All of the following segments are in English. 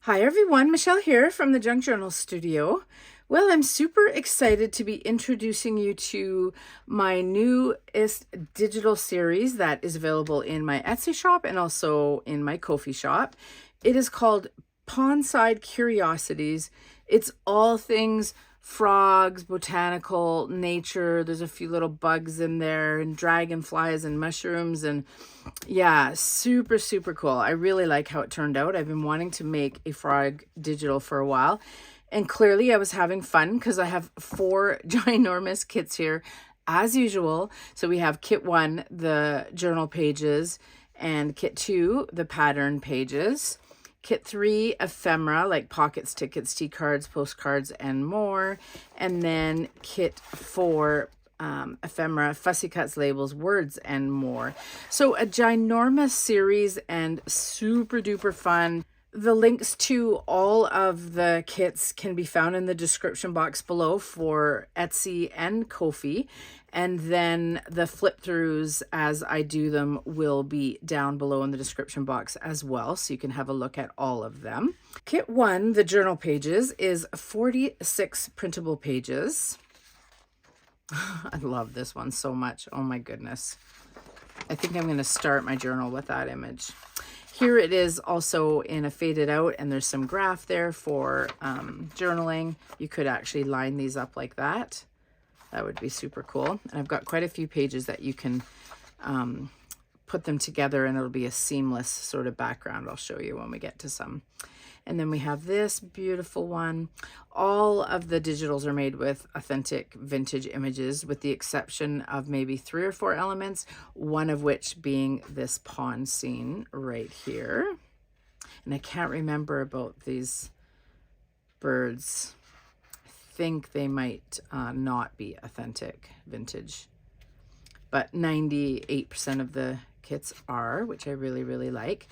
Hi everyone, Michelle here from the Junk Journal Studio. Well, I'm super excited to be introducing you to my newest digital series that is available in my Etsy shop and also in my Ko-fi shop. It is called Pondside Curiosities. It's all things frogs, botanical, nature. There's a few little bugs in there and dragonflies and mushrooms, and yeah, super, super cool. I really like how it turned out. I've been wanting to make a frog digital for a while, and clearly I was having fun because I have 4 ginormous kits here as usual. So we have kit 1, the journal pages, and kit 2, the pattern pages. Kit 3, ephemera, like pockets, tickets, T-cards, postcards, and more. And then kit 4, ephemera, fussy cuts, labels, words, and more. So a ginormous series and super duper fun. The links to all of the kits can be found in the description box below for Etsy and Ko-fi. And then the flip throughs as I do them will be down below in the description box as well, so you can have a look at all of them. Kit 1, the journal pages, is 46 printable pages. I love this one so much. Oh my goodness. I think I'm going to start my journal with that image. Here it is also in a faded out, and there's some graph there for journaling. You could actually line these up like that. That would be super cool. And I've got quite a few pages that you can put them together and it'll be a seamless sort of background. I'll show you when we get to some. And then we have this beautiful one. All of the digitals are made with authentic vintage images, with the exception of maybe 3 or 4 elements, one of which being this pond scene right here. And I can't remember about these birds. Think they might not be authentic vintage, but 98% of the kits are, which I really, really like.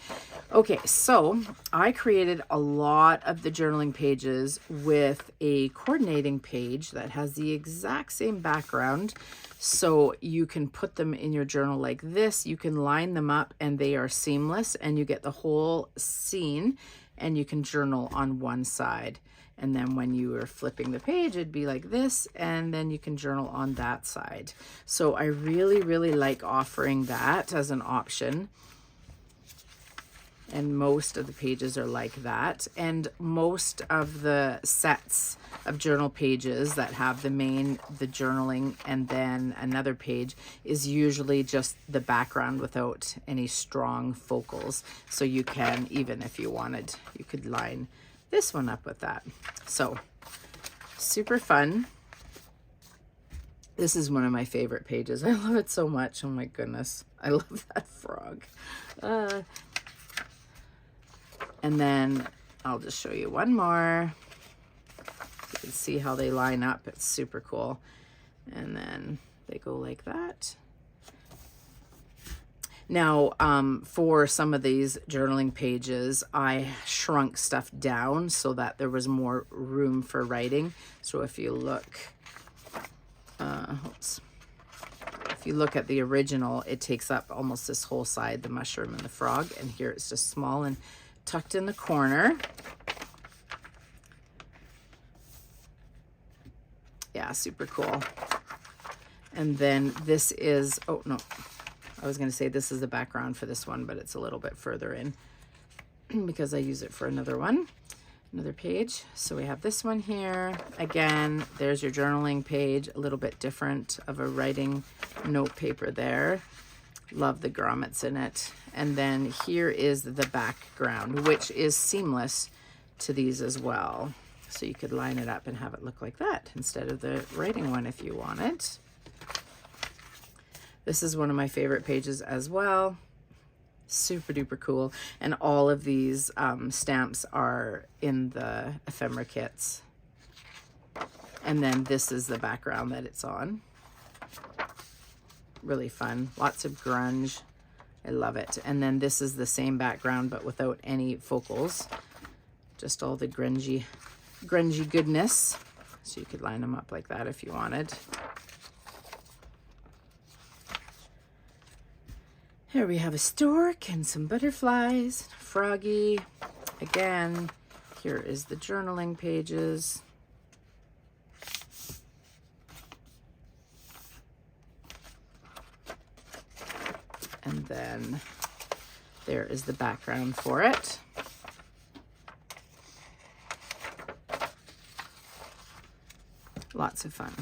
Okay, so I created a lot of the journaling pages with a coordinating page that has the exact same background, so you can put them in your journal like this. You can line them up and they are seamless, and you get the whole scene, and you can journal on one side. And then when you are flipping the page, it'd be like this, and then you can journal on that side. So I really, really like offering that as an option. And most of the pages are like that. And most of the sets of journal pages that have the main, the journaling, and then another page is usually just the background without any strong focals. So you can, even if you wanted, you could line this one up with that. So super fun. This is one of my favorite pages. I love it so much. Oh my goodness. I love that frog. And then I'll just show you one more. You can see how they line up. It's super cool. And then they go like that. Now, for some of these journaling pages, I shrunk stuff down so that there was more room for writing. So if you look, if you look at the original, it takes up almost this whole side, the mushroom and the frog, and here it's just small and tucked in the corner. Yeah, super cool. And then this is, oh no, I was going to say this is the background for this one, but it's a little bit further in because I use it for another one, another page. So we have this one here. Again, there's your journaling page, a little bit different of a writing note paper there. Love the grommets in it. And then here is the background, which is seamless to these as well. So you could line it up and have it look like that instead of the writing one if you wanted. This is one of my favorite pages as well. Super duper cool. And all of these stamps are in the ephemera kits. And then this is the background that it's on. Really fun. Lots of grunge. I love it. And then this is the same background but without any focals. Just all the grungy goodness. So you could line them up like that if you wanted. Here we have a stork and some butterflies, froggy. Again, Here is the journaling pages. And then there is the background for it. Lots of fun.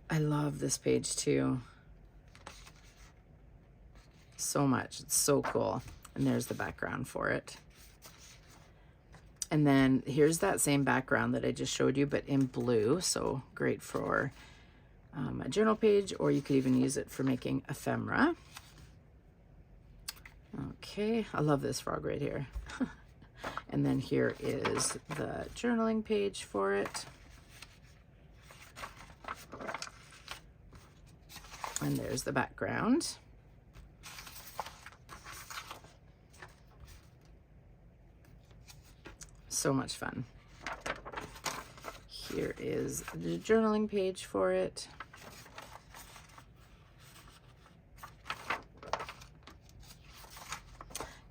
I love this page too. So much. It's so cool. And there's the background for it. And then here's that same background that I just showed you, but in blue. So great for a journal page, or you could even use it for making ephemera. Okay, I love this frog right here. And then here is the journaling page for it. And there's the background. So much fun. Here is the journaling page for it.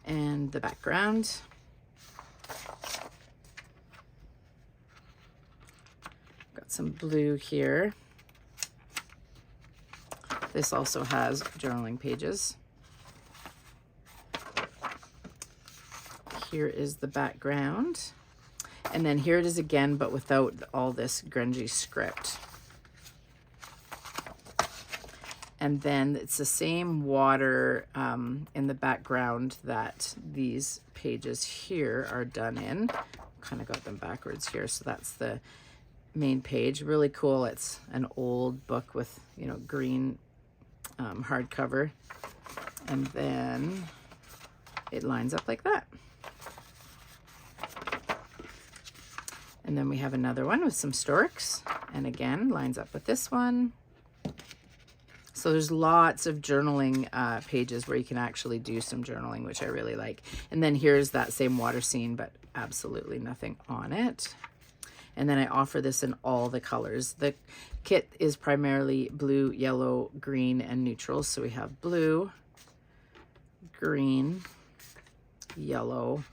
And the background. Got some blue here. This also has journaling pages. Here is the background. And then here it is again, but without all this grungy script. And then it's the same water in the background that these pages here are done in. Kind of got them backwards here. So that's the main page. Really cool. It's an old book with, you know, green hardcover. And then it lines up like that. And then we have another one with some storks, and again, lines up with this one. So there's lots of journaling pages where you can actually do some journaling, which I really like. And then here's that same water scene, but absolutely nothing on it. And then I offer this in all the colors. The kit is primarily blue, yellow, green, and neutral. So we have blue, green, yellow,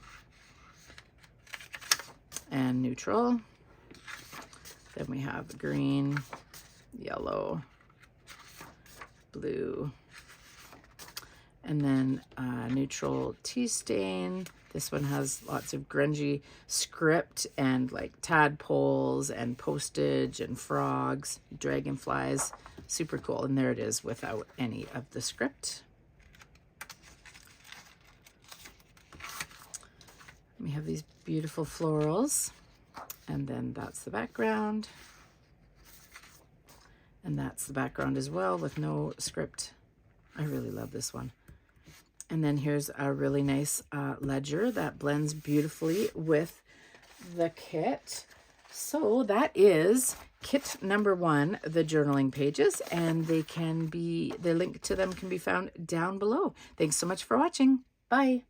and neutral. Then we have green, yellow, blue, and then neutral tea stain. This one has lots of grungy script and like tadpoles and postage and frogs, dragonflies. Super cool. And there it is without any of the script. We have these beautiful florals, and then that's the background. And that's the background as well with no script. I really love this one. And then here's a really nice ledger that blends beautifully with the kit. So that is kit number 1, the journaling pages, and the link to them can be found down below. Thanks so much for watching. Bye.